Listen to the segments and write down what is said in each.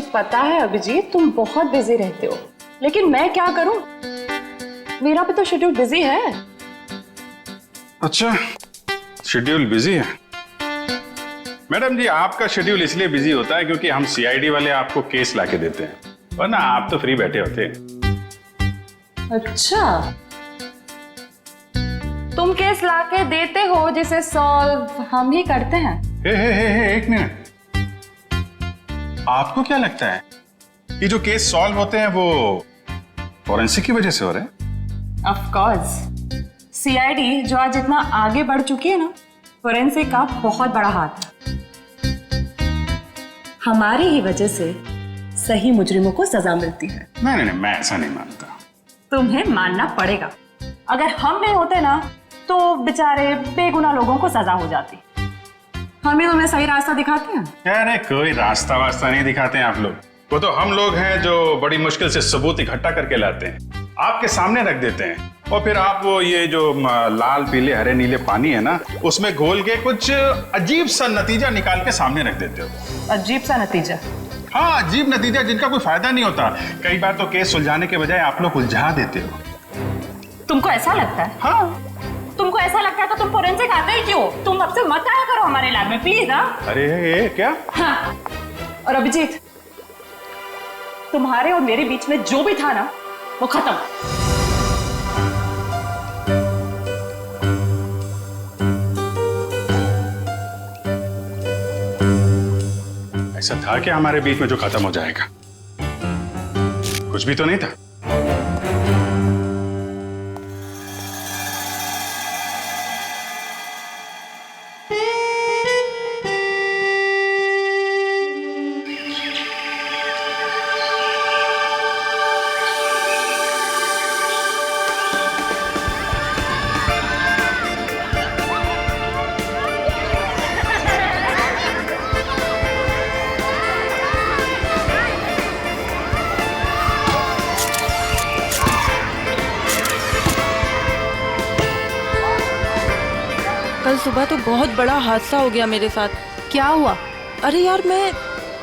पता है अभिजीत, तुम बहुत बिजी रहते हो, लेकिन मैं क्या करूं, मेरा भी तो शेड्यूल बिजी है। अच्छा, शेड्यूल बिजी है। मैडम जी, आपका शेड्यूल इसलिए बिजी होता है क्योंकि हम सीआईडी वाले आपको केस लाके देते हैं, वरना आप तो फ्री बैठे होते हैं। अच्छा, तुम केस लाके देते हो जिसे सॉल्व हम ही करते हैं। हे, एक मिनट। आपको क्या लगता है कि जो केस सॉल्व होते हैं वो फॉरेंसिक की वजह से हो रहे हैं? ऑफ कोर्स, सीआईडी जो आज इतना आगे बढ़ चुकी है ना, फोरेंसिक का बहुत बड़ा हाथ है। हमारी ही वजह से सही मुजरिमों को सजा मिलती है। नहीं, मैं ऐसा नहीं मानता। तुम्हें मानना पड़ेगा। अगर हम नहीं होते ना तो बेचारे बेगुनाह लोगों को सजा हो जाती। हम ही तुम्हें सही रास्ता दिखाते हैं। अरे कोई रास्ता वास्ता नहीं दिखाते हैं आप लोग, वो तो हम लोग हैं जो बड़ी मुश्किल से सबूत इकट्ठा करके लाते हैं, आपके सामने रख देते हैं, और फिर आप वो ये जो लाल पीले हरे नीले पानी है ना, उसमें घोल के कुछ अजीब सा नतीजा निकाल के सामने रख देते हो। अजीब सा नतीजा? हाँ, अजीब नतीजा जिनका कोई फायदा नहीं होता। कई बार तो केस सुलझाने के बजाय आप लोग उलझा देते हो। तुमको ऐसा लगता है? हाँ, तुमको ऐसा लगता है तो तुम फोरेंसिक आते ही क्यों? तुम अब से मत आया करो हमारे लैब में प्लीज। अरे ये क्या? हाँ, और अभिजीत, तुम्हारे और मेरे बीच में जो भी था ना, वो खत्म। ऐसा था कि हमारे बीच में जो खत्म हो जाएगा? कुछ भी तो नहीं था। कल सुबह तो बहुत बड़ा हादसा हो गया मेरे साथ। क्या हुआ? अरे यार,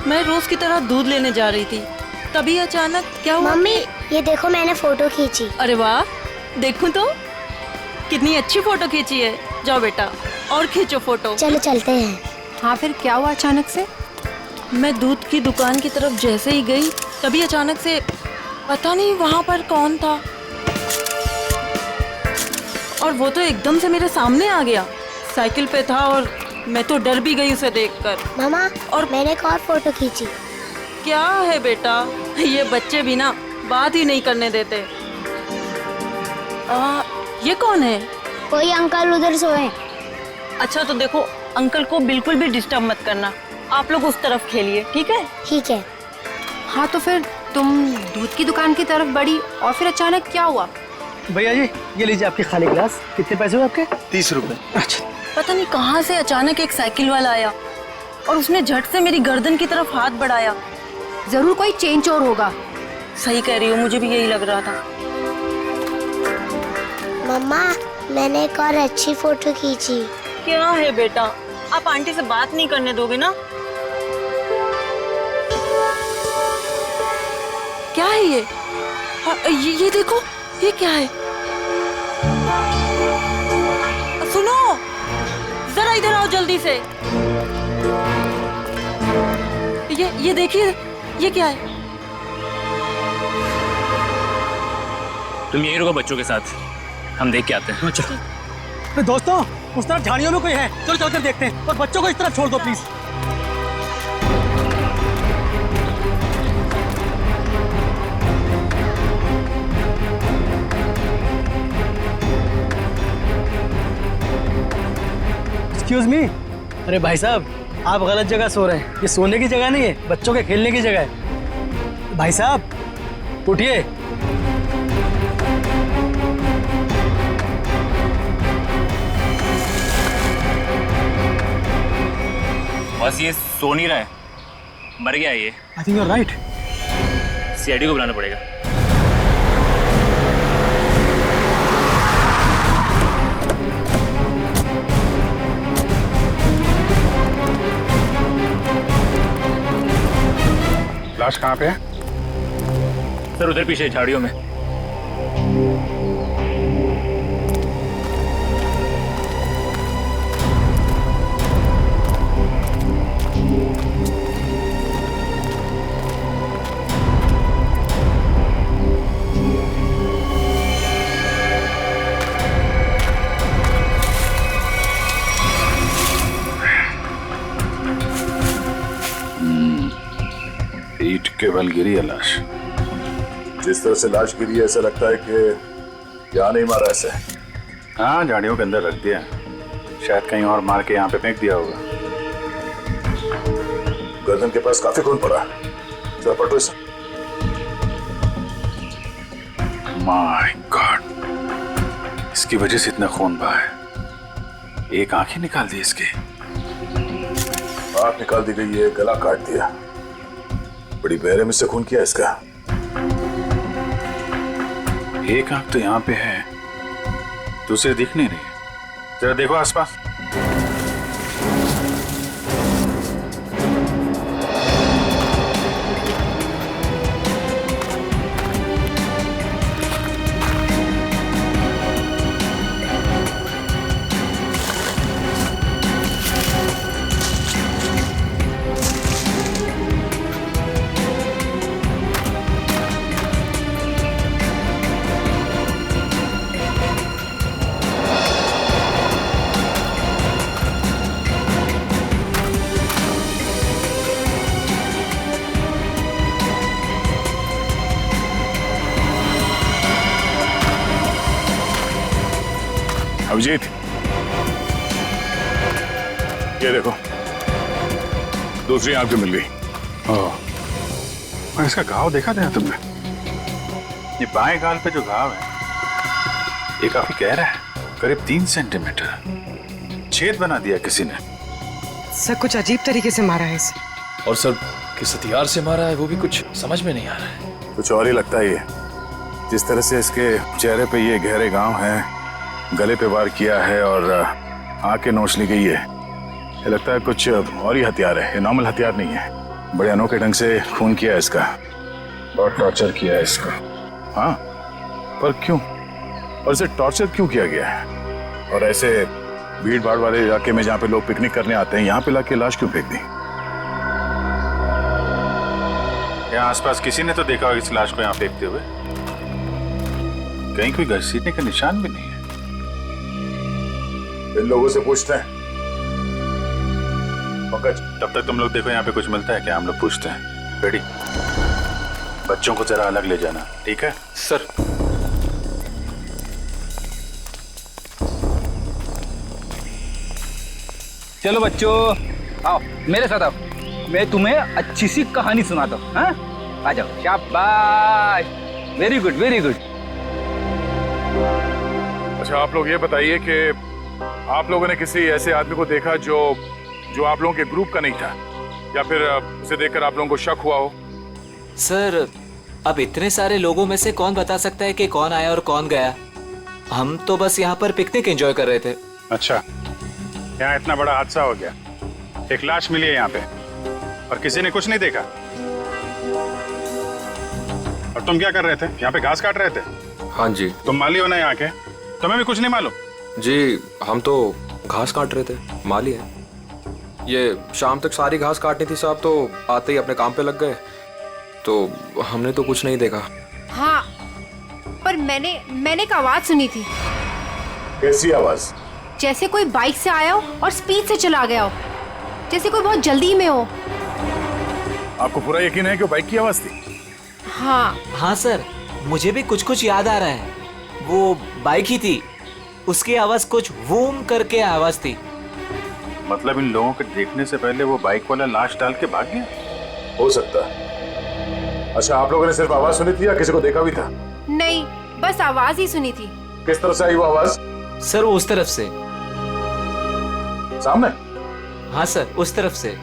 मैं रोज की तरह दूध लेने जा रही थी, तभी अचानक क्या हुआ? मम्मी, ये देखो मैंने फोटो खींची। अरे वाह, देखूं तो कितनी अच्छी फोटो खींची है। जाओ बेटा और खींचो फोटो। चलो चलते हैं। हाँ, फिर क्या हुआ अचानक से? मैं दूध की दुकान की तरफ जैसे ही गई, तभी अचानक से पता नहीं वहाँ पर कौन था, और वो तो एकदम से मेरे सामने आ गया। साइकिल पे था और मैं तो डर भी गई उसे देखकर। मामा, और मैंने एक और फोटो खींची। क्या है बेटा, ये बच्चे भी ना बात ही नहीं करने देते। ये कौन है? कोई अंकल उधर सोए। अच्छा तो देखो, अंकल को बिल्कुल भी डिस्टर्ब मत करना, आप लोग उस तरफ खेलिए, ठीक है? ठीक है। हाँ, तो फिर तुम दूध की दुकान की तरफ बढ़ी और फिर अचानक क्या हुआ? भैया जी, ये लीजिए आपके खाली गिलास। कितने पैसे हुए आपके? 30 रुपए। अच्छा। पता नहीं कहाँ से अचानक एक साइकिल वाला आया और उसने झट से मेरी गर्दन की तरफ हाथ बढ़ाया। जरूर कोई चेन चोर होगा। सही कह रही हो, मुझे भी यही लग रहा था। मम्मा, मैंने एक और अच्छी फोटो खींची। क्या है बेटा, आप आंटी से बात नहीं करने दोगे ना? क्या है ये? ये देखो, ये क्या है? सुनो, जरा इधर आओ जल्दी से। ये देखिए, ये क्या है? तुम यहीं रुको बच्चों के साथ, हम देख के आते हैं। चलो दोस्तों, उस तरफ झाड़ियों में कोई है, चलो चलकर देखते हैं, और बच्चों को इस तरफ छोड़ दो प्लीज। Excuse me. अरे भाई साहब, आप गलत जगह सो रहे हैं। ये सोने की जगह नहीं है, बच्चों के खेलने की जगह है। भाई साहब उठिए। बस ये सो नहीं रहा है, मर गया है ये। I think you are right. CID को बुलाना पड़ेगा। लाश कहाँ पे है? सर उधर पीछे झाड़ियों में। ईंट के बल गिरी है लाश। जिस तरह से लाश गिरी है ऐसा लगता है कि यहाँ नहीं मारा ऐसे। हाँ, झाड़ियों के अंदर रख दिया, शायद कहीं और मार के यहाँ पे फेंक दिया होगा। गर्दन के पास काफी खून पड़ा, जरा पटो इसे। माय गॉड, इसकी वजह से इतना खून बहा है। एक आंख ही निकाल दी इसकी। आंख निकाल दी गई है, गला काट दिया। बड़ी बेरहमी से खून किया इसका। एक आंख तो यहाँ पे है, दूसरे दिख नहीं रही। जरा देखो आसपास। अभिजीत, ये देखो, दूसरी आंख भी मिल गई। ओह, और इसका घाव देखा था तुमने? ये बाएं गाल पे जो घाव है, ये काफी गहरा है, करीब 3 सेंटीमीटर। छेद बना दिया किसी ने। सर कुछ अजीब तरीके से मारा है इसे। और सर किस हथियार से मारा है वो भी कुछ समझ में नहीं आ रहा है। कुछ और ही लगता है ये। जिस तरह से इसके चेहरे पे ये गहरे घाव हैं, गले पे वार किया है और आंखें नोच ली गई है, ये लगता है कुछ और ही हथियार है। ये नॉर्मल हथियार नहीं है। बड़े अनोखे ढंग से खून किया है इसका, बहुत टॉर्चर किया है इसका। हाँ, पर क्यों? और इसे टॉर्चर क्यों किया गया है? और ऐसे भीड़ भाड़ वाले इलाके में जहाँ पे लोग पिकनिक करने आते हैं, यहाँ पे लाके लाश क्यों फेंक दी? यहाँ आसपास किसी ने तो देखा होगा इस लाश को यहाँ फेंकते हुए। कहीं कोई घसीटने का निशान भी नहीं है। इन लोगों से पूछते हैं। पंकज, तब तक तुम लोग देखो यहाँ पे कुछ मिलता है क्या, हम लोग पूछते हैं। रेडी? बच्चों को जरा अलग ले जाना, ठीक है? सर चलो बच्चों, आओ मेरे साथ आओ, मैं तुम्हें अच्छी सी कहानी सुनाता हूँ। हाँ, आ जाओ। शाबाश, वेरी गुड वेरी गुड। अच्छा, आप लोग ये बताइए कि आप लोगों ने किसी ऐसे आदमी को देखा जो आप लोगों के ग्रुप का नहीं था, या फिर उसे देखकर आप लोगों को शक हुआ हो? सर अब इतने सारे लोगों में से कौन बता सकता है कि कौन आया और कौन गया। हम तो बस यहाँ पर पिकनिक एंजॉय कर रहे थे। अच्छा, यहाँ इतना बड़ा हादसा हो गया, एक लाश मिली है यहाँ पे और किसी ने कुछ नहीं देखा। और तुम क्या कर रहे थे? यहाँ पे घास काट रहे थे? हाँ जी। तुम माली हो ना यहाँ के, तुम्हें भी कुछ नहीं मालूम? जी हम तो घास काट रहे थे, माली है। ये शाम तक सारी घास काटनी थी साहब, तो आते ही अपने काम पे लग गए, तो हमने तो कुछ नहीं देखा। हाँ, पर मैंने एक आवाज सुनी थी। कैसी आवाज? जैसे कोई बाइक से आया हो और स्पीड से चला गया हो, जैसे कोई बहुत जल्दी में हो। आपको पूरा यकीन है कि वो बाइक की आवाज थी? हाँ हाँ सर, मुझे भी कुछ कुछ याद आ रहा है। वो बाइक ही थी, उसकी आवाज कुछ वूम करके आवाज थी। मतलब इन लोगों के देखने से पहले वो बाइक वाला लाश डाल के भाग गया? हो सकता है। अच्छा, आप लोगों ने सिर्फ आवाज सुनी थी या किसी को देखा भी था? नहीं, बस आवाज ही सुनी थी। किस तरफ से आई वो आवाज? सर वो उस तरफ से। सामने? हाँ सर, उस तरफ से।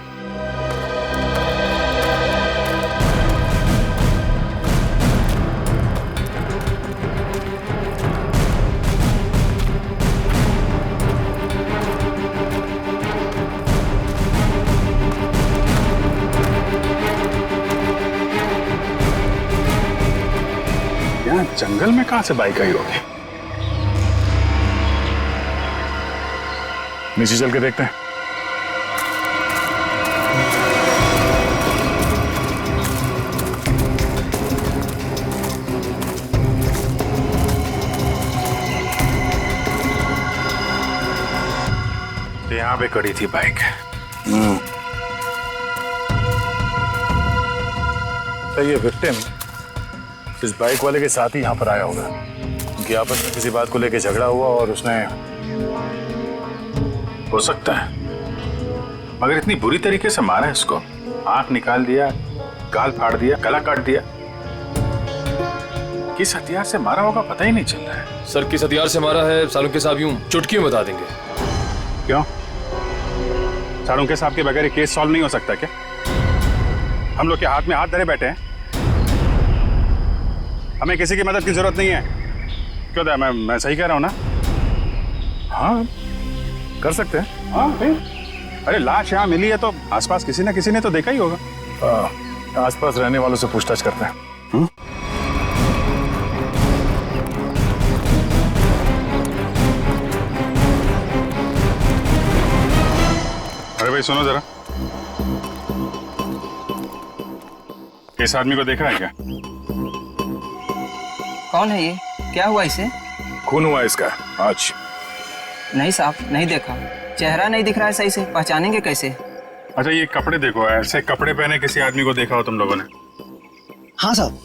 जंगल में कहां से बाइक आई होगी? नीचे चल के देखते हैं। तो यहां पे खड़ी थी बाइक। तो ये विक्टिम इस बाइक वाले के साथ ही यहाँ पर आया होगा। उनकी आपस में किसी बात को लेकर झगड़ा हुआ और उसने, हो सकता है, मगर इतनी बुरी तरीके से मारा है इसको, आंख निकाल दिया, गाल फाड़ दिया, गला काट दिया। किस हथियार से मारा होगा पता ही नहीं चल रहा है। सर किस हथियार से मारा है सालुंके साहब यूं चुटकी में बता देंगे। क्यों? सालुंके साहब के बगैर केस सॉल्व नहीं हो सकता क्या? हम लोग के हाथ में हाथ धरे बैठे हैं, हमें किसी की मदद की जरूरत नहीं है। क्यों दया, मैं सही कह रहा हूं ना? हाँ कर सकते हैं। हाँ भाई, अरे लाश यहाँ मिली है तो आसपास किसी ना किसी ने तो देखा ही होगा। आसपास रहने वालों से पूछताछ करते हैं। अरे भाई सुनो जरा, इस आदमी को देखा है क्या? कौन है ये? क्या हुआ इसे? खून हुआ इसका आज। नहीं साहब, नहीं देखा। चेहरा नहीं दिख रहा है सही से, पहचानेंगे कैसे? अच्छा ये कपड़े देखो, ऐसे कपड़े पहने किसी आदमी को देखा हो तुम लोगों ने? हाँ साहब,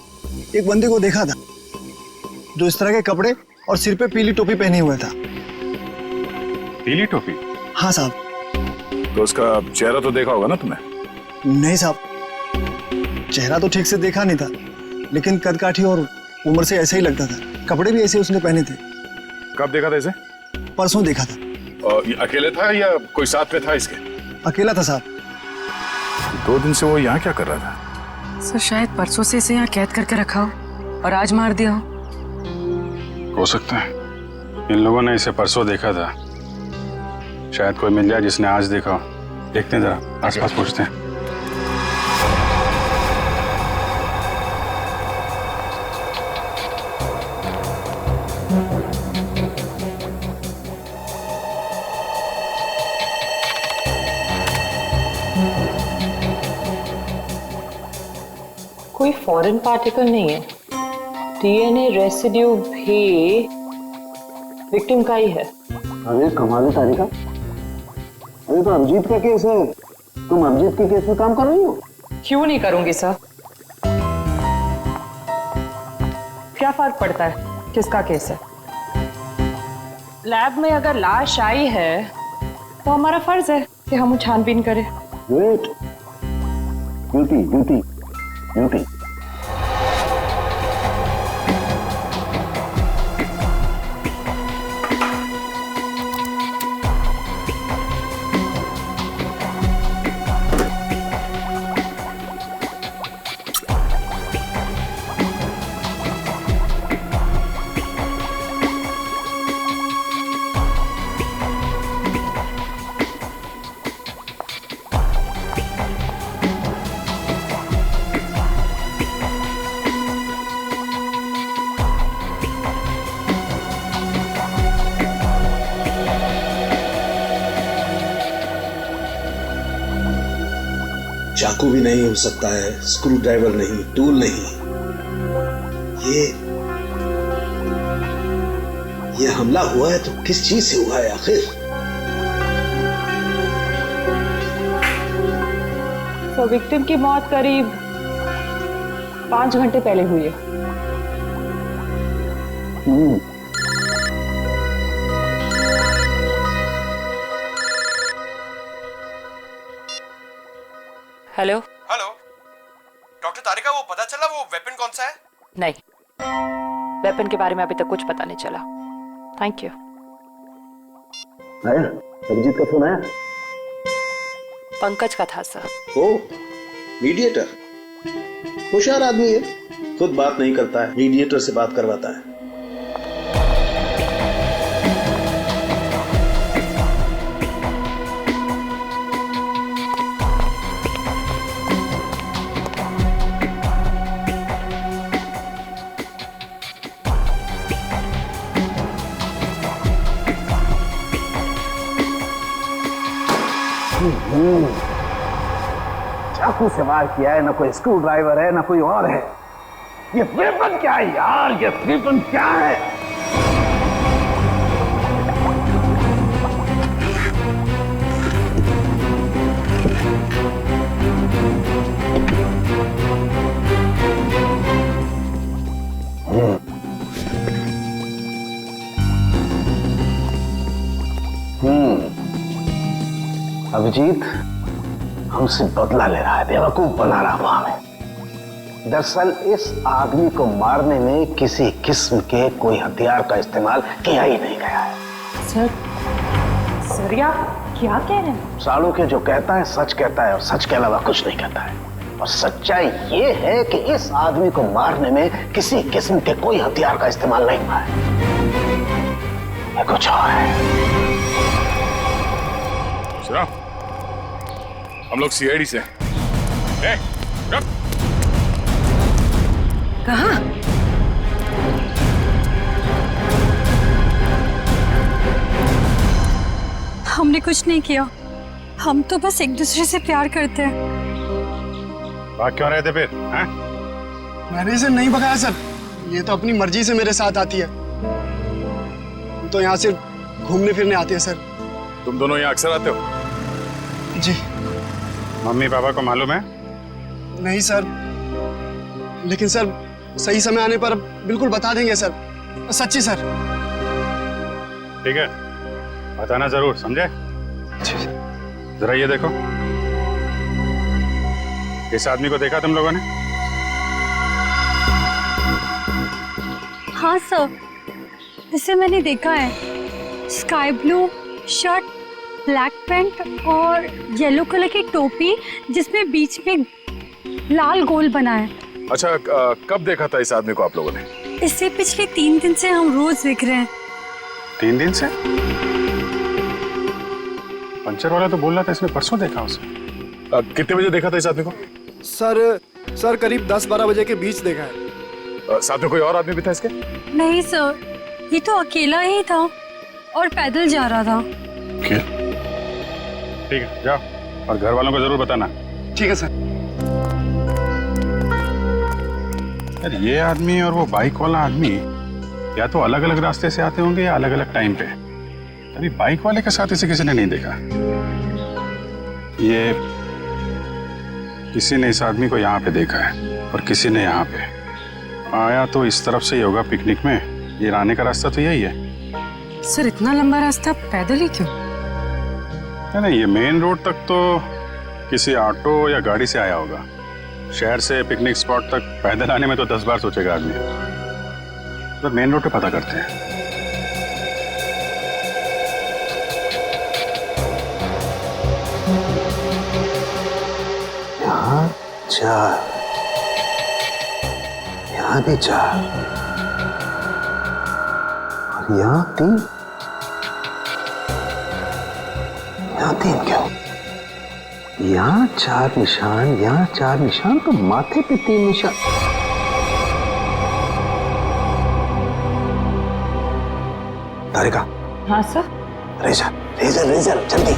एक बंदे को देखा था जो इस तरह के कपड़े और सिर पे पीली टोपी पहने हुआ था। पीली टोपी? हाँ साहब। तो उसका चेहरा तो देखा होगा ना तुमने? नहीं साहब, चेहरा तो ठीक से देखा नहीं था, लेकिन कद काठी और उम्र से ऐसा ही लगता था। कपड़े भी ऐसे उसने पहने थे। कब देखा था इसे? परसों देखा था। और ये अकेले था या कोई साथ में था इसके? अकेला था साहब। 2 दिन से वो यहाँ क्या कर रहा था? सर शायद परसों से इसे यहाँ कैद करके रखा हो और आज मार दिया हो सकता है इन लोगों ने इसे परसों देखा था। शायद कोई मिल जाए जिसने आज देखा हो। देखते हैं जरा, आसपास पूछते हैं। कोई फॉरेन पार्टिकल नहीं है। डीएनए रेसिड्यू भी विक्टिम का ही है। अरे कमाल है तारिका, अरे तो अभिजीत का केस है, तुम अभिजीत के केस में काम कर रही हो? क्यों नहीं करूंगी सर? क्या फर्क पड़ता है किसका केस है? लैब में अगर लाश आई है तो हमारा फर्ज है कि हम छानबीन करें। Wait, duty duty duty. चाकू भी नहीं हो सकता है, स्क्रू ड्राइवर नहीं, टूल नहीं। ये हमला हुआ है तो किस चीज से हुआ है आखिर? तो विक्टिम की मौत करीब 5 घंटे पहले हुई है। हेलो हेलो डॉक्टर तारिका, वो पता चला वो वेपन कौन सा है? नहीं, वेपन के बारे में अभी तक कुछ पता नहीं चला। Thank you. आया अभिजीत का फोन आया? पंकज का था सर। ओ मीडिएटर, होशियार आदमी है, खुद बात नहीं करता है, मीडिएटर से बात करवाता है। चाकू से वार किया है, ना कोई स्क्रू ड्राइवर है, ना कोई और है। ये वेपन क्या है यार, ये वेपन क्या है? अभिजीत हमसे बदला ले रहा है, बेवकूफ बना रहा वो हमें। दरअसल इस आदमी को मारने में किसी किस्म के कोई हथियार का इस्तेमाल किया ही नहीं गया है। सर आप क्या कह रहे हैं? साड़ू के जो कहता है सच कहता है और सच के अलावा कुछ नहीं कहता है। और सच्चाई ये है कि इस आदमी को मारने में किसी किस्म के कोई हथियार का इस्तेमाल नहीं हुआ है। ये कुछ और है। हम लोग सीआईडी से। कहाँ? हमने कुछ नहीं किया, हम तो बस एक दूसरे से प्यार करते हैं। भाग क्यों रहे थे फिर? मैंने इसे नहीं भगाया सर, ये तो अपनी मर्जी से मेरे साथ आती है। तो यहाँ से घूमने फिरने आते हैं सर। तुम दोनों यहाँ अक्सर आते हो? जी। मम्मी पापा को मालूम है? नहीं सर, लेकिन सर सही समय आने पर बिल्कुल बता देंगे सर, सच्ची सर। ठीक है, बताना जरूर, समझे? जरा ये देखो, इस आदमी को देखा तुम लोगों ने? हाँ सर, इसे मैंने देखा है। Sky blue shirt, black pant और येलो कलर की टोपी जिसमें बीच में लाल गोल बना है। अच्छा, कब देखा था इस आदमी को आप लोगों ने? इससे पिछले 3 दिन से हम रोज देख रहे हैं। 3 दिन से? पंचर वाला तो बोल रहा था इसने परसों देखा उसे। कितने बजे देखा था इस आदमी को? सर करीब 10-12 बजे के बीच देखा है। साथ में कोई और आदमी भी था इसके? नहीं सर, ये तो अकेला ही था और पैदल जा रहा था। ठीक है, जाओ और घर वालों को जरूर बताना। ठीक है सर। यार ये आदमी और वो बाइक वाला आदमी या तो अलग अलग रास्ते से आते होंगे या अलग अलग टाइम पे। अभी बाइक वाले के साथ इसे किसी ने नहीं देखा। ये किसी ने इस आदमी को यहाँ पे देखा है और किसी ने यहाँ पे। आया तो इस तरफ से ही होगा पिकनिक में। ये आने का रास्ता तो यही है। सर इतना लंबा रास्ता पैदल ही क्यों? नहीं, ये मेन रोड तक तो किसी ऑटो या गाड़ी से आया होगा। शहर से पिकनिक स्पॉट तक पैदल आने में तो 10 बार सोचेगा आदमी। तो मेन रोड पे पता करते हैं। यहाँ 4, यहाँ भी 4 और यहाँ 3। यहाँ 3 क्यों? यहाँ 4 निशान, यहाँ 4 निशान, तो माथे पे 3 निशान। तारिका। हाँ सर। रेजर रेजर रेजर जल्दी।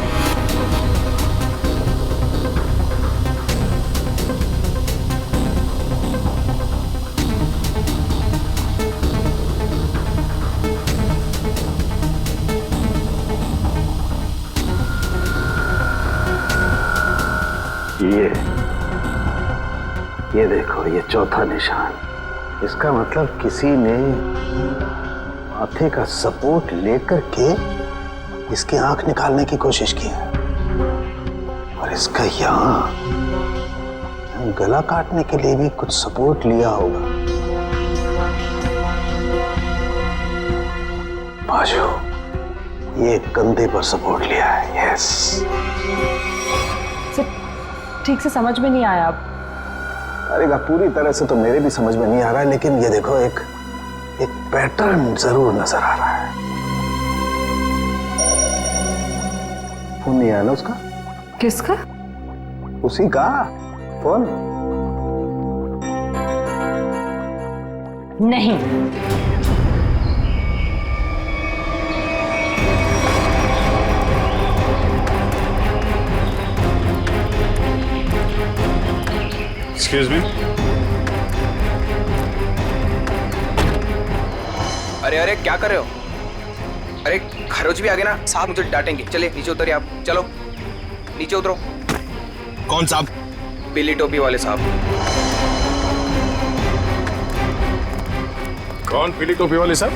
ये देखो, ये चौथा निशान। इसका मतलब किसी ने माथे का सपोर्ट लेकर के इसकी आंख निकालने की कोशिश की है। और इसका यहाँ गला काटने के लिए भी कुछ सपोर्ट लिया होगा। बाजू, ये कंधे पर सपोर्ट लिया है। यस। ठीक से समझ में नहीं आया। अब अरे पूरी तरह से तो मेरे भी समझ में नहीं आ रहा है, लेकिन ये देखो एक पैटर्न जरूर नजर आ रहा है। फोन नहीं आया ना उसका? किसका? उसी का फोन। नहीं। Excuse me. अरे अरे क्या कर रहे हो? अरे खरोच भी आ गए ना साहब, मुझे डांटेंगे। चलिए नीचे उतरिए आप, चलो नीचे उतरो। कौन साहब? पीली टोपी वाले साहब। कौन पीली टोपी वाले साहब?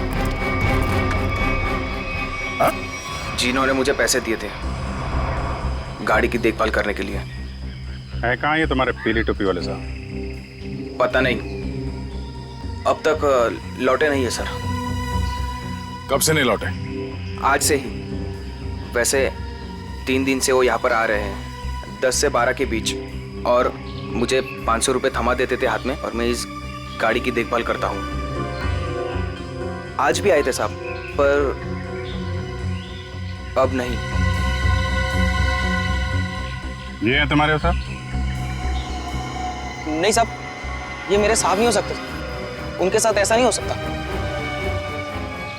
जिन्होंने मुझे पैसे दिए थे गाड़ी की देखभाल करने के लिए। है कहाँ ये तुम्हारे पीली टोपी वाले साहब? पता नहीं, अब तक लौटे नहीं है सर। कब से नहीं लौटे? आज से ही। वैसे 3 दिन से वो यहाँ पर आ रहे हैं, 10 से 12 के बीच, और मुझे 500 रुपये थमा देते थे हाथ में, और मैं इस गाड़ी की देखभाल करता हूँ। आज भी आए थे साहब, पर अब नहीं। ये है तुम्हारे साहब? नहीं साहब, ये मेरे साहब नहीं हो सकते, उनके साथ ऐसा नहीं हो सकता।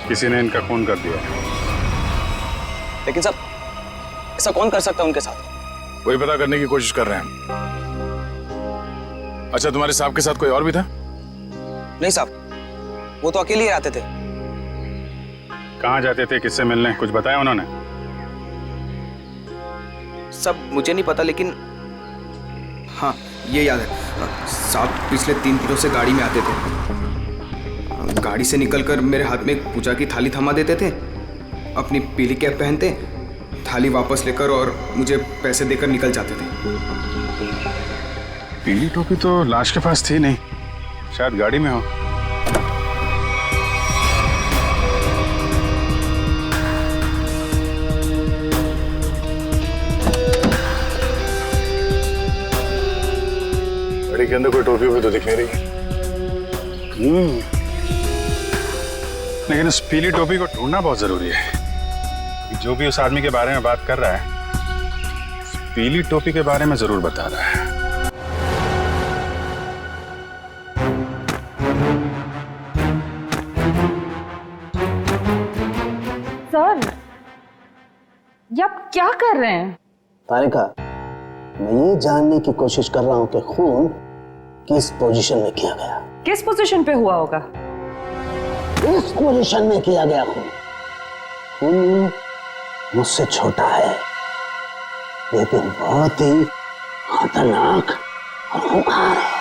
किसी ने इनका खून कर दिया। लेकिन साहब ऐसा कौन कर सकता है उनके साथ? वही पता करने की कोशिश कर रहे हैं। अच्छा, तुम्हारे साहब के साथ कोई और भी था? नहीं साहब, वो तो अकेले ही आते थे। कहाँ जाते थे, किससे मिलने, कुछ बताया उन्होंने? सब मुझे नहीं पता, लेकिन हाँ ये याद है साहब, पिछले 3 दिनों से गाड़ी में आते थे। गाड़ी से निकलकर मेरे हाथ में एक पूजा की थाली थमा देते थे, अपनी पीली कैप पहनते, थाली वापस लेकर और मुझे पैसे देकर निकल जाते थे। पीली टोपी तो लाश के पास थी नहीं, शायद गाड़ी में हो। गाड़ी के अंदर कोई टोपी हुई तो दिख नहीं रही। लेकिन उस पीली टोपी को ढूंढना बहुत जरूरी है। जो भी उस आदमी के बारे में बात कर रहा है, उस पीली टोपी के बारे में जरूर बता रहा है। सर, ये आप क्या कर रहे हैं? तारिका, मैं ये जानने की कोशिश कर रहा हूं कि खून किस पोजीशन में किया गया। किस पोजीशन पे हुआ होगा? इस पोजीशन में किया गया खून। खून मुझसे छोटा है, लेकिन बहुत ही खतरनाक और खूंखार है।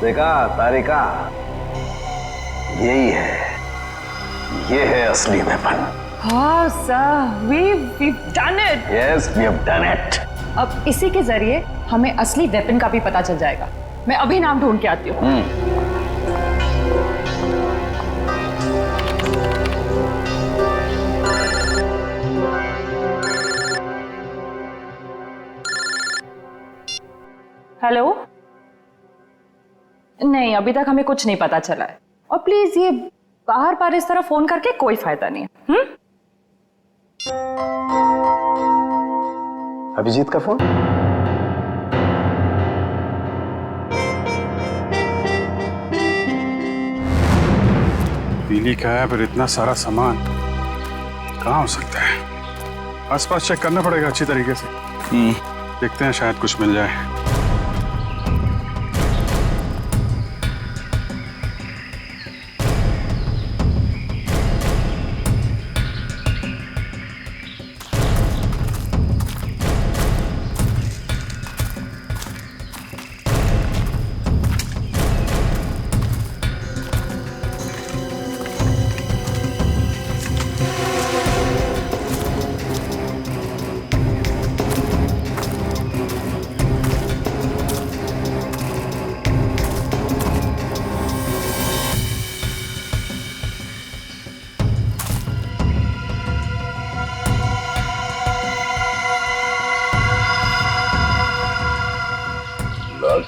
देखा तारिका, यही है, ये है असली वेपन। हाँ sir, we've done it. Yes, we have done it. अब इसी के जरिए हमें असली वेपन का भी पता चल जाएगा। मैं अभी नाम ढूंढ के आती हूँ। हेलो? नहीं, अभी तक हमें कुछ नहीं पता चला है। और प्लीज ये बाहर बार इस तरह फोन करके कोई फायदा नहीं है। अभिजीत का फोन? पीली का है, पर इतना सारा सामान कहाँ हो सकता है? आसपास चेक करना पड़ेगा अच्छी तरीके से। देखते हैं, शायद कुछ मिल जाए।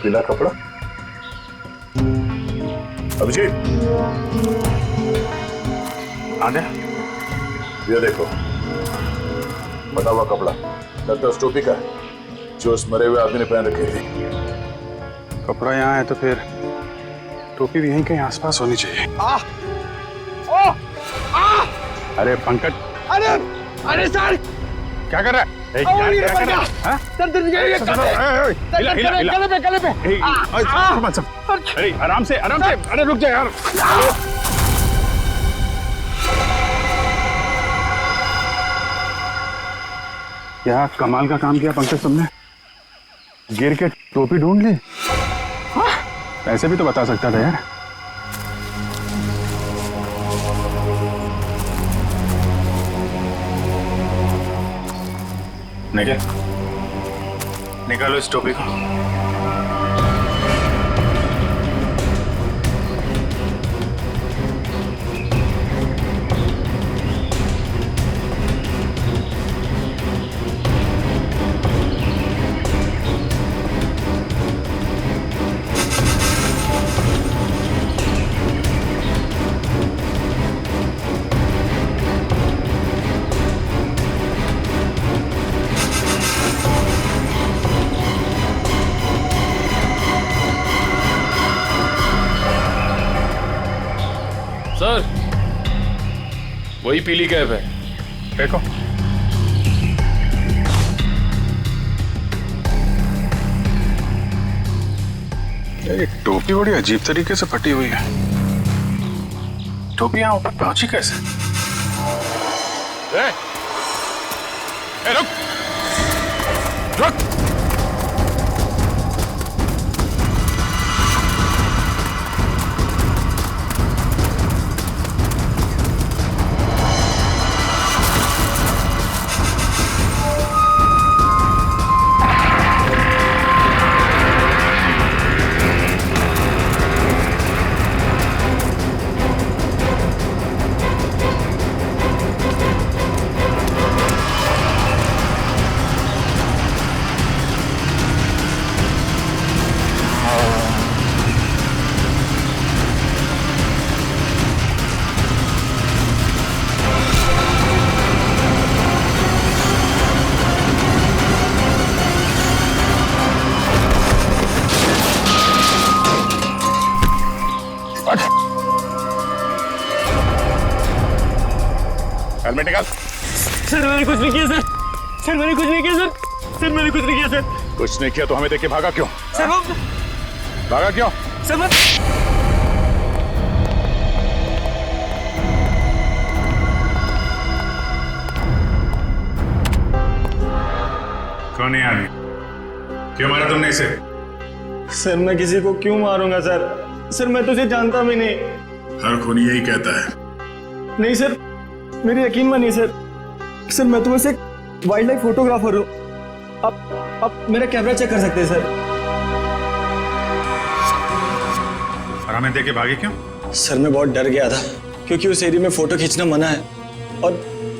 पीला कपड़ा। अभिजीत, आने ये देखो, बटा हुआ कपड़ा लगता है उस टोपी का है जो उस मरे हुए आदमी ने पहन रखी थी। कपड़ा यहाँ है तो फिर टोपी भी यहीं कहीं आसपास होनी चाहिए। अरे पंकज, अरे सर, क्या कर रहा है? गले पे। अरे आराम से, अरे रुक जा यार। क्या कमाल का काम किया पंकज तुमने, गिर के टोपी ढूंढ ली। ऐसे भी तो बता सकता था यार। निकालो इस टोपी को। सर, वही पीली कैब है। देखो, ये टोपी बड़ी अजीब तरीके से फटी हुई है। टोपी यहाँ ऊपर पहुंची कैसे? रुक रुक। हेलमेट निकाल। सर मैंने कुछ नहीं किया सर। सर मैंने कुछ नहीं किया सर। सर मैंने कुछ नहीं किया सर। कुछ नहीं किया तो हमें देख के भागा क्यों? सर भागा क्यों? सर मैं कौन है आदमी? क्यों मारा तुमने इसे? सर मैं किसी को क्यों मारूंगा सर? सर मैं तो उसे जानता भी नहीं। हर खूनी यही कहता है। नहीं सर, मेरी यकीन मानिए सर। सर मैं तो बस एक वाइल्ड लाइफ फोटोग्राफर हूँ। आप मेरा कैमरा चेक कर सकते हैं सर। और हमें देख के भागे क्यों? सर मैं बहुत डर गया था क्योंकि उस एरिया में फोटो खींचना मना है और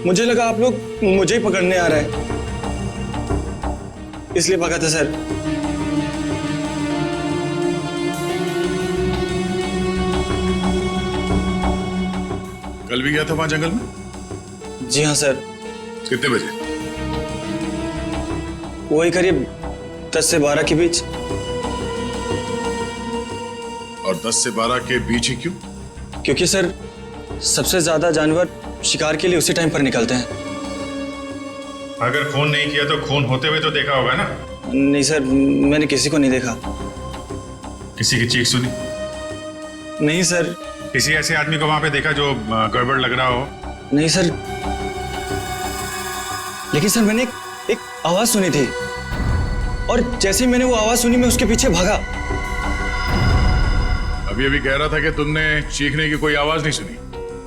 मुझे लगा आप लोग मुझे ही पकड़ने आ रहे हैं, इसलिए भागा था सर। कल भी गया था वहां जंगल में? जी हाँ सर। कितने बजे? वही करीब 10 से 12 के बीच। और 10 से 12 के बीच ही क्यों? क्योंकि सर सबसे ज्यादा जानवर शिकार के लिए उसी टाइम पर निकलते हैं। अगर खून नहीं किया तो खून होते हुए तो देखा होगा ना? नहीं सर, मैंने किसी को नहीं देखा। किसी की चीख सुनी? नहीं सर। किसी ऐसे आदमी को वहां पे देखा जो गड़बड़ लग रहा हो? नहीं सर, लेकिन सर मैंने एक आवाज सुनी थी और जैसे ही मैंने वो आवाज सुनी मैं उसके पीछे भागा। अभी अभी कह रहा था कि तुमने चीखने की कोई आवाज नहीं सुनी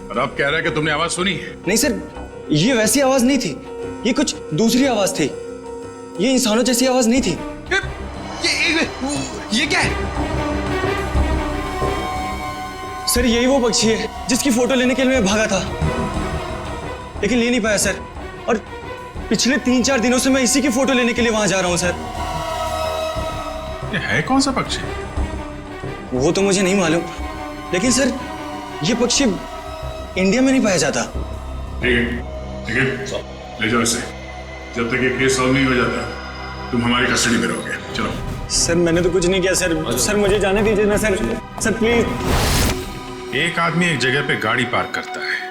और अब कह रहा है कि तुमने आवाज सुनी है। नहीं सर, ये वैसी आवाज नहीं थी, ये कुछ दूसरी आवाज थी। ये इंसानों जैसी आवाज नहीं थी। ये क्या है? सर यही वो पक्षी है जिसकी फोटो लेने के लिए मैं भागा था, लेकिन ले नहीं पाया सर। और पिछले 3-4 दिनों से मैं इसी की फोटो लेने के लिए वहां जा रहा हूं सर। ये है कौन सा पक्षी? वो तो मुझे नहीं मालूम, लेकिन सर ये पक्षी इंडिया में नहीं पाया जाता। ठीक है ले जाओ इसे। जब तक ये केस सॉल्व नहीं हो जाता तुम हमारी कस्टडी में रहोगे। चलो। सर मैंने तो कुछ नहीं किया सर। सर मुझे जाने दीजिए ना सर। Sir please. एक आदमी एक जगह पे गाड़ी पार्क करता है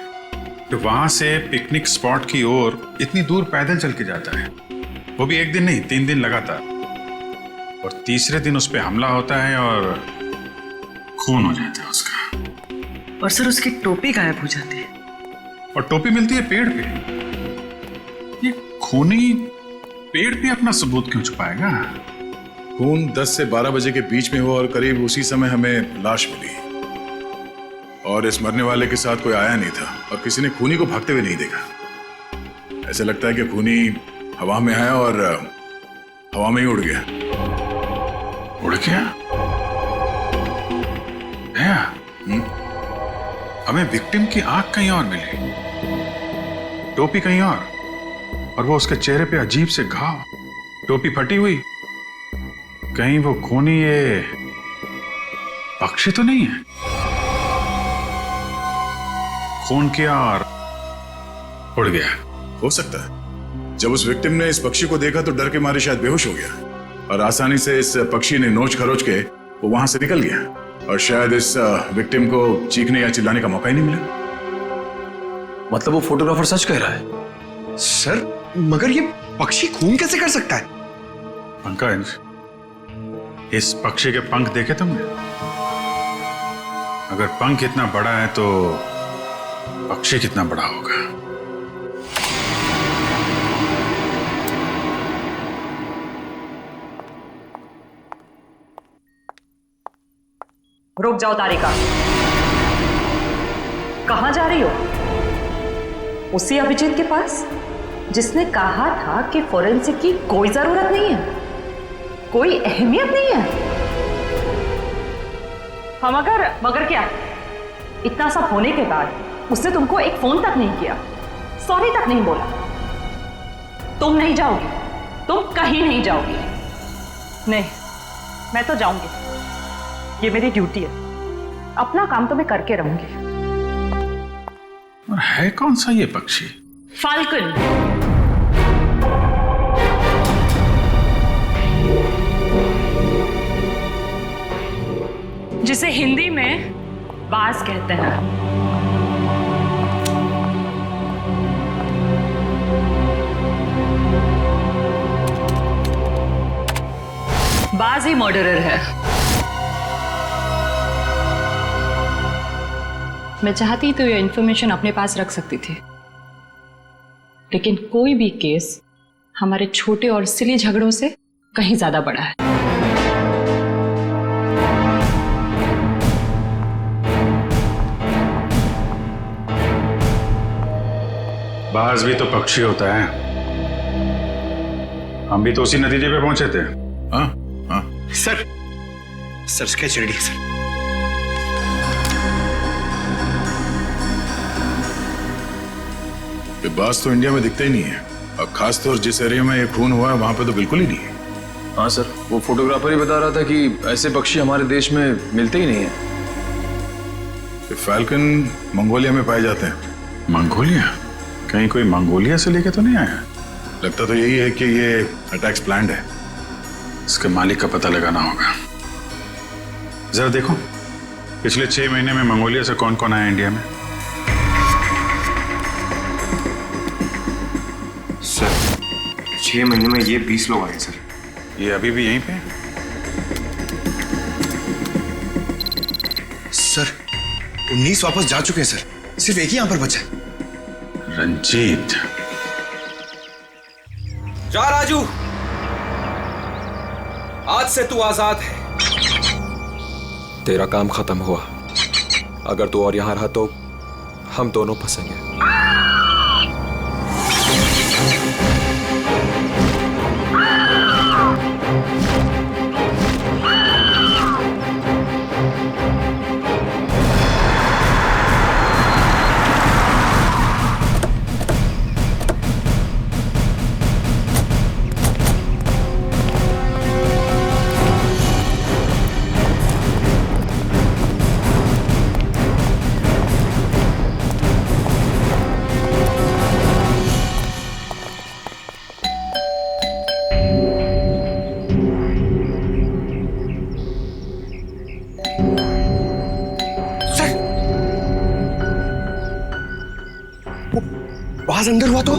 तो वहां से पिकनिक स्पॉट की ओर इतनी दूर पैदल चल के जाता है, वो भी एक दिन नहीं 3 दिन लगातार, और तीसरे दिन उस पर हमला होता है और खून हो जाता है उसका। और सर उसकी टोपी गायब हो जाती है। और टोपी मिलती है पेड़ पे। ये खूनी पेड़ पे अपना सबूत क्यों छुपाएगा? खून 10 से 12 बजे के बीच में हुआ और करीब उसी समय हमें लाश मिली, और इस मरने वाले के साथ कोई आया नहीं था और किसी ने खूनी को भागते हुए नहीं देखा। ऐसा लगता है कि खूनी हवा में आया और हवा में ही उड़ गया। उड़ गया? हमें विक्टिम की आंख कहीं और मिली, टोपी कहीं और वो उसके चेहरे पे अजीब से घाव, टोपी फटी हुई। कहीं वो खूनी ये पक्षी तो नहीं है? खून किया और उड़ गया। हो सकता है जब उस विक्टिम ने इस पक्षी को देखा तो डर के मारे शायद बेहोश हो गया और आसानी से इस पक्षी ने नोच खरोच के वो वहां से निकल गया, और शायद इस विक्टिम को चीखने या चिल्लाने का मौका ही नहीं मिला। मतलब वो फोटोग्राफर सच कह रहा है? सर मगर ये पक्षी खून कैसे कर सकता है? पंकज, इस पक्षी के पंख देखे तुमने? अगर पंख इतना बड़ा है तो पक्षी कितना बड़ा होगा? रुक जाओ तारिका, कहां जा रही हो? उसी अभिजीत के पास जिसने कहा था कि फोरेंसिक की कोई जरूरत नहीं है, कोई अहमियत नहीं है। हम मगर क्या, इतना सब होने के बाद उसने तुमको एक फोन तक नहीं किया, सॉरी तक नहीं बोला। तुम नहीं जाओगी, तुम कहीं नहीं जाओगी। नहीं, मैं तो जाऊंगी, ये मेरी ड्यूटी है, अपना काम तो मैं करके रहूंगी। और है कौन सा ये पक्षी? फाल्कन। जिसे हिंदी में बाज कहते हैं। बाज ही मर्डरर है। मैं चाहती तो ये इंफॉर्मेशन अपने पास रख सकती थी, लेकिन कोई भी केस हमारे छोटे और सिली झगड़ों से कहीं ज्यादा बड़ा है। बाज भी तो पक्षी होता है। हम भी तो उसी नतीजे पे पहुंचे थे। हाँ हाँ सर स्केच रेडी है सर। बाज तो इंडिया में दिखता ही नहीं है, और खासतौर जिस एरिया में ये खून हुआ है वहां पे तो बिल्कुल ही नहीं है। हाँ सर, वो फोटोग्राफर ही बता रहा था कि ऐसे पक्षी हमारे देश में मिलते ही नहीं है। फाल्कन मंगोलिया में पाए जाते हैं। मंगोलिया? कहीं कोई मंगोलिया से लेके तो नहीं आया? लगता तो यही है कि ये अटैक्स प्लान्ड है। इसके मालिक का पता लगाना होगा। जरा देखो पिछले 6 महीने में मंगोलिया से कौन कौन आया इंडिया में। सर 6 महीने में ये 20 लोग आए सर। ये अभी भी यहीं पे? सर 19 वापस जा चुके हैं सर, सिर्फ एक ही यहां पर बचा है। रंजीत। जा राजू, आज से तू आजाद है। तेरा काम खत्म हुआ। अगर तू और यहां रहा तो हम दोनों फंसेंगे। आवाज अंदर हुआ तो?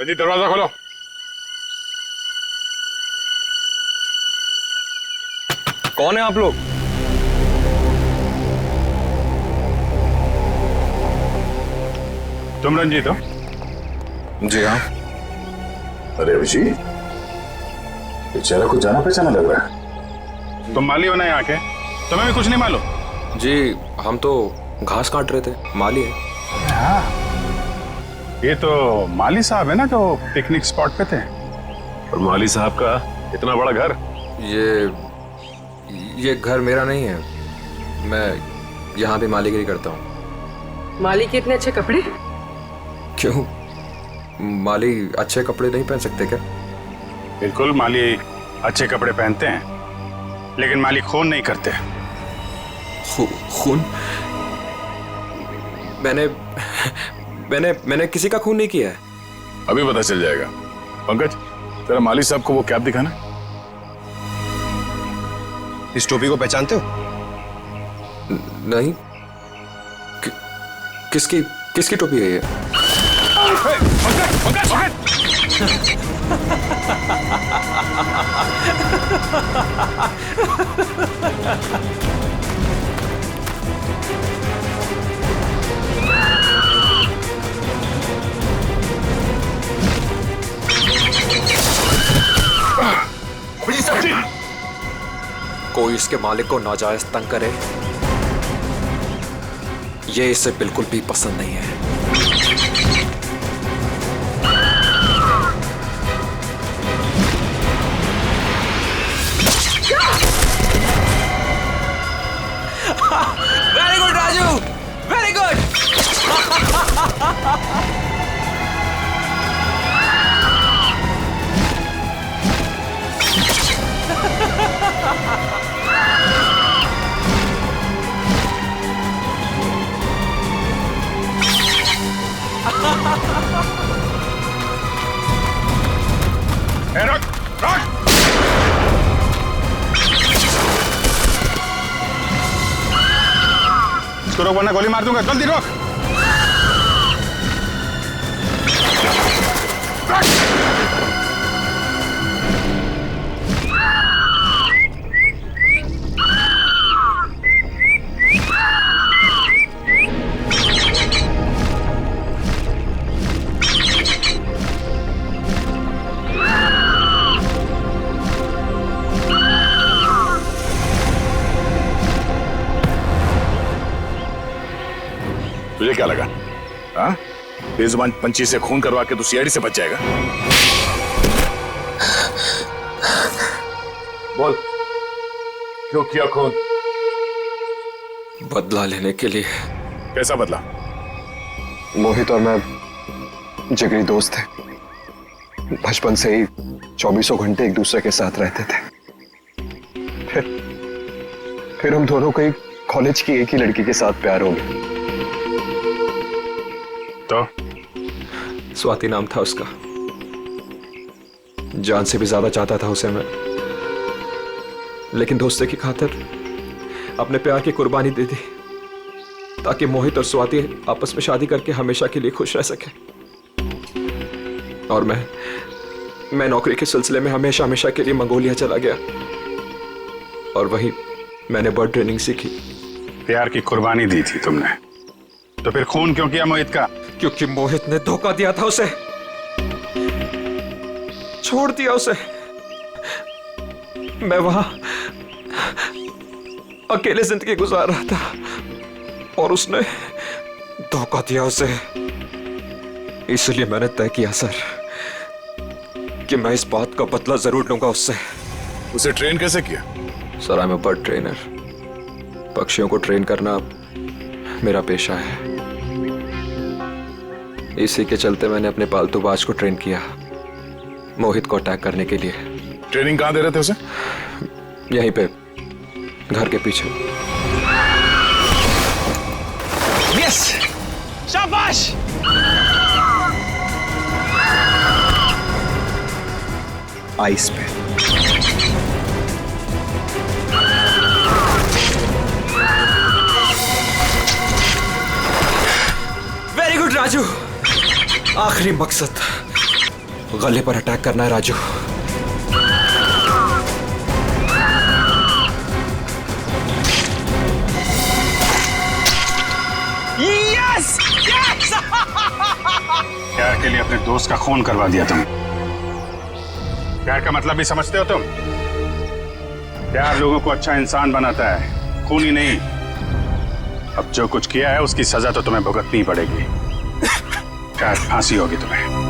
जी दरवाजा खोलो। कौन है आप लोग? तुम रंजीत हो? जी हाँ। अरे अभिजीत, बेचारा कुछ जाना पहचाना लग रहा है। तुम माली हो ना यहाँ के? तुम्हें भी कुछ नहीं मालूम? जी हम तो घास काट रहे थे, माली है। हाँ, ये तो माली साहब है ना जो पिकनिक स्पॉट पे थे। और माली साहब का इतना बड़ा घर? ये घर मेरा नहीं है, मैं यहाँ भी मालीगिरी करता हूँ। माली के इतने अच्छे कपड़े? क्यों, माली अच्छे कपड़े नहीं पहन सकते क्या? बिल्कुल, माली अच्छे कपड़े पहनते हैं, लेकिन माली खून नहीं करते। खून? मैंने किसी का खून नहीं किया है। अभी पता चल जाएगा। पंकज, तेरा माली साहब को वो कैप दिखाना। इस टोपी को पहचानते हो? नहीं। किसकी टोपी है ये? कोई इसके मालिक को नाजायज तंग करे, ये इसे बिल्कुल भी पसंद नहीं है। Very good Raju, very good. रुक, रुक। इसको रोक वरना गोली मार दूंगा। जल्दी रोक। तुझे क्या लगा? हाँ, बेजुबान पंछी से खून करवा के तू सीआईडी से बच जाएगा? बोल, क्यों किया खून? बदला लेने के लिए। कैसा बदला? मोहित और मैं जिगरी दोस्त थे, बचपन से ही 24 घंटे एक दूसरे के साथ रहते थे। फिर हम दोनों को एक कॉलेज की एक ही लड़की के साथ प्यार हो गया। तो स्वाति नाम था उसका। जान से भी ज्यादा चाहता था उसे मैं, लेकिन दोस्ती की खातिर अपने प्यार की कुर्बानी दे दी ताकि मोहित और स्वाति आपस में शादी करके हमेशा के लिए खुश रह सके। और मैं नौकरी के सिलसिले में हमेशा के लिए मंगोलिया चला गया और वहीं मैंने बर्ड ट्रेनिंग सीखी। प्यार की कुर्बानी दी थी तुमने, तो फिर खून क्यों किया मोहित का? क्योंकि मोहित ने धोखा दिया था उसे, छोड़ दिया उसे। मैं वहां अकेले जिंदगी गुजार रहा था और उसने धोखा दिया उसे। इसलिए मैंने तय किया सर कि मैं इस बात का बदला जरूर लूंगा उससे। उसे ट्रेन कैसे किया? Sir I am a bird trainer. पक्षियों को ट्रेन करना मेरा पेशा है। इसी के चलते मैंने अपने पालतू बाज को ट्रेन किया मोहित को अटैक करने के लिए। ट्रेनिंग कहां दे रहे थे उसे? यहीं पे, घर के पीछे। यस, शाबाश। आइस पे। राजू, आखिरी मकसद गले पर अटैक करना है राजू। यस! यस! प्यार के लिए अपने दोस्त का खून करवा दिया तुम। प्यार का मतलब भी समझते हो तुम? प्यार लोगों को अच्छा इंसान बनाता है, खून ही नहीं। अब जो कुछ किया है उसकी सजा तो तुम्हें भुगतनी ही पड़ेगी। शायद फांसी होगी तुम्हें।